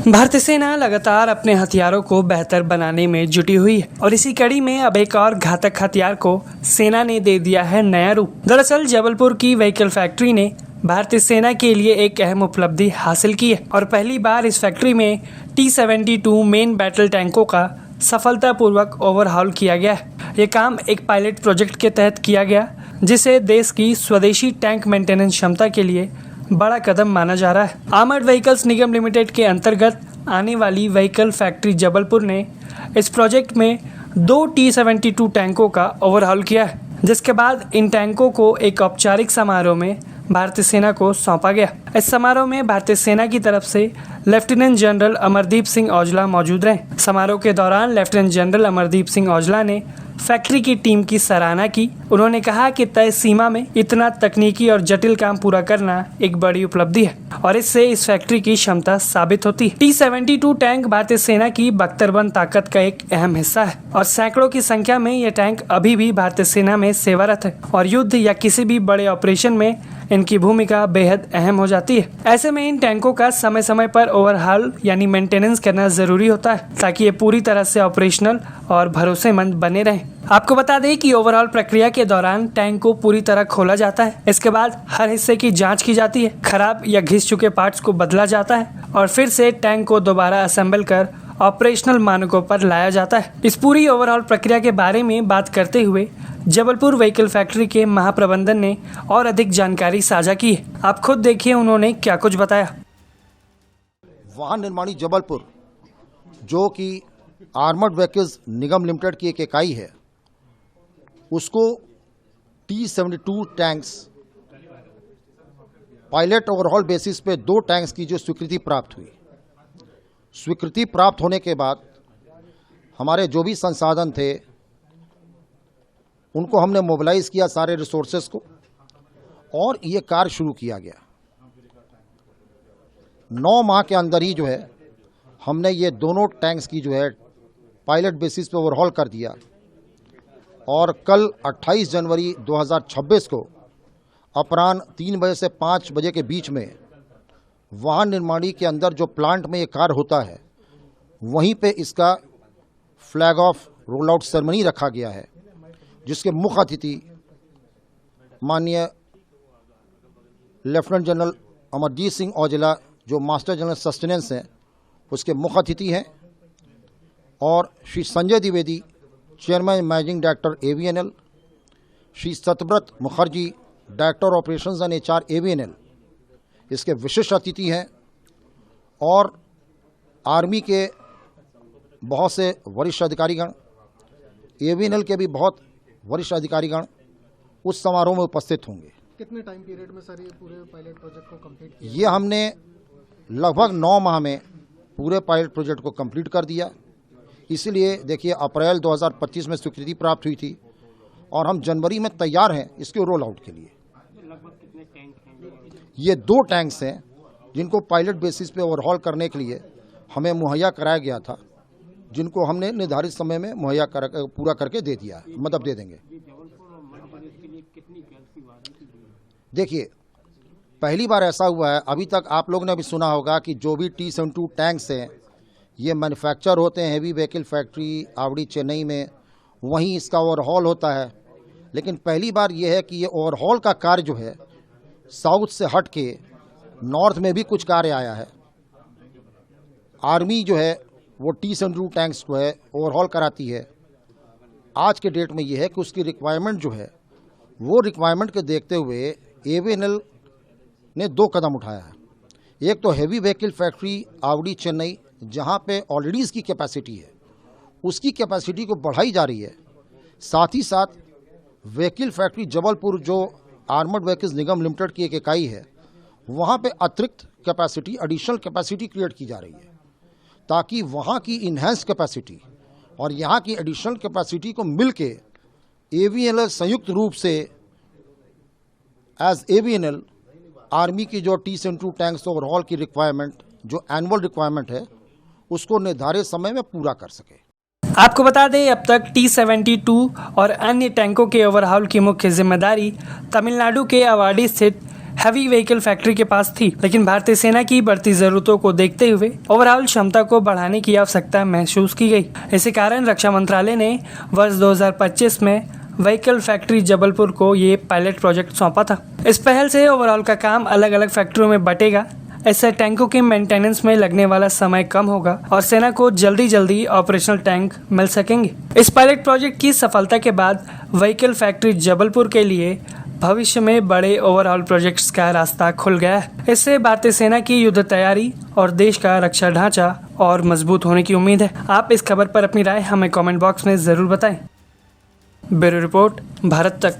भारतीय सेना लगातार अपने हथियारों को बेहतर बनाने में जुटी हुई है और इसी कड़ी में अब एक और घातक हथियार को सेना ने दे दिया है नया रूप। दरअसल जबलपुर की व्हीकल फैक्ट्री ने भारतीय सेना के लिए एक अहम उपलब्धि हासिल की है और पहली बार इस फैक्ट्री में T-72 मेन बैटल टैंकों का सफलतापूर्वक ओवरहॉल किया गया है। ये काम एक पायलट प्रोजेक्ट के तहत किया गया, जिसे देश की स्वदेशी टैंक मेंटेनेंस क्षमता के लिए बड़ा कदम माना जा रहा है। आर्मर्ड व्हीकल्स निगम लिमिटेड के अंतर्गत आने वाली व्हीकल फैक्ट्री जबलपुर ने इस प्रोजेक्ट में 2 T-72 टैंकों का ओवरहॉल किया है, जिसके बाद इन टैंकों को एक औपचारिक समारोह में भारतीय सेना को सौंपा गया। इस समारोह में भारतीय सेना की तरफ से लेफ्टिनेंट जनरल अमरदीप सिंह औजला मौजूद रहे। समारोह के दौरान लेफ्टिनेंट जनरल अमरदीप सिंह औजला ने फैक्ट्री की टीम की सराहना की। उन्होंने कहा कि तय सीमा में इतना तकनीकी और जटिल काम पूरा करना एक बड़ी उपलब्धि है और इससे इस फैक्ट्री की क्षमता साबित होती है। T-72 टैंक भारतीय सेना की बख्तरबंद ताकत का एक अहम हिस्सा है और सैकड़ों की संख्या में ये टैंक अभी भी भारतीय सेना में सेवारत है और युद्ध या किसी भी बड़े ऑपरेशन में इनकी भूमिका बेहद अहम हो जाती है। ऐसे में इन टैंकों का समय समय पर ओवरहॉल यानी मेंटेनेंस करना जरूरी होता है ताकि ये पूरी तरह से ऑपरेशनल और भरोसेमंद बने रहें। आपको बता दें कि ओवरऑल प्रक्रिया के दौरान टैंक को पूरी तरह खोला जाता है। इसके बाद हर हिस्से की जांच की जाती है, खराब या घिस चुके पार्ट्स को बदला जाता है और फिर से टैंक को दोबारा असेंबल कर ऑपरेशनल मानकों पर लाया जाता है। इस पूरी ओवरऑल प्रक्रिया के बारे में बात करते हुए जबलपुर व्हीकल फैक्ट्री के महाप्रबंधन ने और अधिक जानकारी साझा की है। आप खुद देखिए उन्होंने क्या कुछ बताया। वाहन निर्माणी जबलपुर, जो कि आर्मर्ड व्हीकल्स निगम लिमिटेड की एक इकाई है, उसको T-72 tanks pilot overhaul basis पे 2 टैंक्स की जो स्वीकृति प्राप्त हुई। स्वीकृति प्राप्त होने के बाद हमारे जो भी संसाधन थे उनको हमने मोबिलाइज किया, सारे रिसोर्सेज को, और ये कार्य शुरू किया गया। 9 माह के अंदर ही जो है हमने ये दोनों टैंक्स की जो है पायलट बेसिस पे ओवरहॉल कर दिया और कल 28 जनवरी 2026 को अपराह्न 3 बजे से 5 बजे के बीच में वाहन निर्माणी के अंदर जो प्लांट में ये कार्य होता है वहीं पे इसका flag of roll out ceremony रखा गया है, जिसके मुख्य अतिथि माननीय लेफ्टिनेंट जनरल अमरजीत सिंह औजला, जो मास्टर जनरल सस्टेनेंस हैं, उसके मुख्य अतिथि हैं, और Shri Sanjay Dwivedi, chairman managing director AVNL, Shri Satvrat Mukherjee, director operations and HR AVNL, इसके विशिष्ट अतिथि हैं, और आर्मी के बहुत से वरिष्ठ अधिकारीगण, AVNL के भी बहुत वरिष्ठ अधिकारीगण उस समारोह में उपस्थित होंगे। कितने टाइम पीरियड में सर ये पूरे पायलट प्रोजेक्ट को कंप्लीट किया? ये हमने लगभग 9 माह में पूरे पायलट प्रोजेक्ट को कंप्लीट कर दिया। इसीलिए देखिए, अप्रैल 2025 में स्वीकृति प्राप्त हुई थी और हम जनवरी में तैयार हैं इसके रोल आउट के लिए। लगभग कितने टैंक हैं? ये 2 टैंक्स हैं जिनको पायलट बेसिस पे ओवरहॉल करने के लिए हमें मुहैया कराया गया था, जिनको हमने निर्धारित समय में मुहैया पूरा करके दे दिया, मतलब दे देंगे। देखिए, पहली बार ऐसा हुआ है, अभी तक आप लोग ने भी सुना होगा कि जो भी T-72 टैंक्स हैं ये मैन्युफैक्चर होते हैं हेवी व्हीकल फैक्ट्री आवड़ी चेन्नई में, वहीं इसका ओवरहॉल होता है। लेकिन पहली बार ये है कि ये ओवरहॉल का कार्य जो है साउथ से हट के नॉर्थ में भी कुछ कार्य आया है। आर्मी जो है वो T-72 टैंक्स को है ओवरहॉल कराती है। आज के डेट में ये है कि उसकी रिक्वायरमेंट जो है वो रिक्वायरमेंट के देखते हुए AVNL ने 2 कदम उठाया है। एक तो हेवी व्हीकल फैक्ट्री आवड़ी चेन्नई, जहाँ पे ऑलरेडी इसकी कैपेसिटी है, उसकी कैपेसिटी को बढ़ाई जा रही है। साथ ही साथ व्हीकल फैक्ट्री जबलपुर, जो आर्मर्ड व्हीकल्स निगम लिमिटेड की एक इकाई है, वहाँ पे अतिरिक्त कैपेसिटी, एडिशनल कैपेसिटी क्रिएट की जा रही है, ताकि वहाँ की इन्हेंस कैपेसिटी और यहाँ की एडिशनल कैपेसिटी को मिलके AVNL संयुक्त रूप से एज AVNL आर्मी की जो T-72 टैंक्स ओवरहॉल की रिक्वायरमेंट, जो एनुअल रिक्वायरमेंट है, उसको निर्धारित समय में पूरा कर सके। आपको बता दें, अब तक T-72 और अन्य टैंकों के ओवरहॉल की मुख्य जिम्मेदारी तमिलनाडु के अवाडी स्थित हैवी व्हीकल फैक्ट्री के पास थी, लेकिन भारतीय सेना की बढ़ती जरूरतों को देखते हुए ओवरऑल क्षमता को बढ़ाने की आवश्यकता महसूस की गई। इसी कारण रक्षा मंत्रालय ने वर्ष 2025 में व्हीकल फैक्ट्री जबलपुर को ये पायलट प्रोजेक्ट सौंपा था। इस पहल से ओवरऑल का काम अलग अलग फैक्ट्रियों में बटेगा। इससे टैंकों के मेंटेनेंस में लगने वाला समय कम होगा और सेना को जल्दी ऑपरेशनल टैंक मिल सकेंगे। इस पायलट प्रोजेक्ट की सफलता के बाद व्हीकल फैक्ट्री जबलपुर के लिए भविष्य में बड़े ओवरऑल प्रोजेक्ट्स का रास्ता खुल गया है। इससे भारतीय सेना की युद्ध तैयारी और देश का रक्षा ढांचा और मजबूत होने की उम्मीद है। आप इस खबर पर अपनी राय हमें कमेंट बॉक्स में जरूर बताएं। ब्यूरो रिपोर्ट, भारत तक।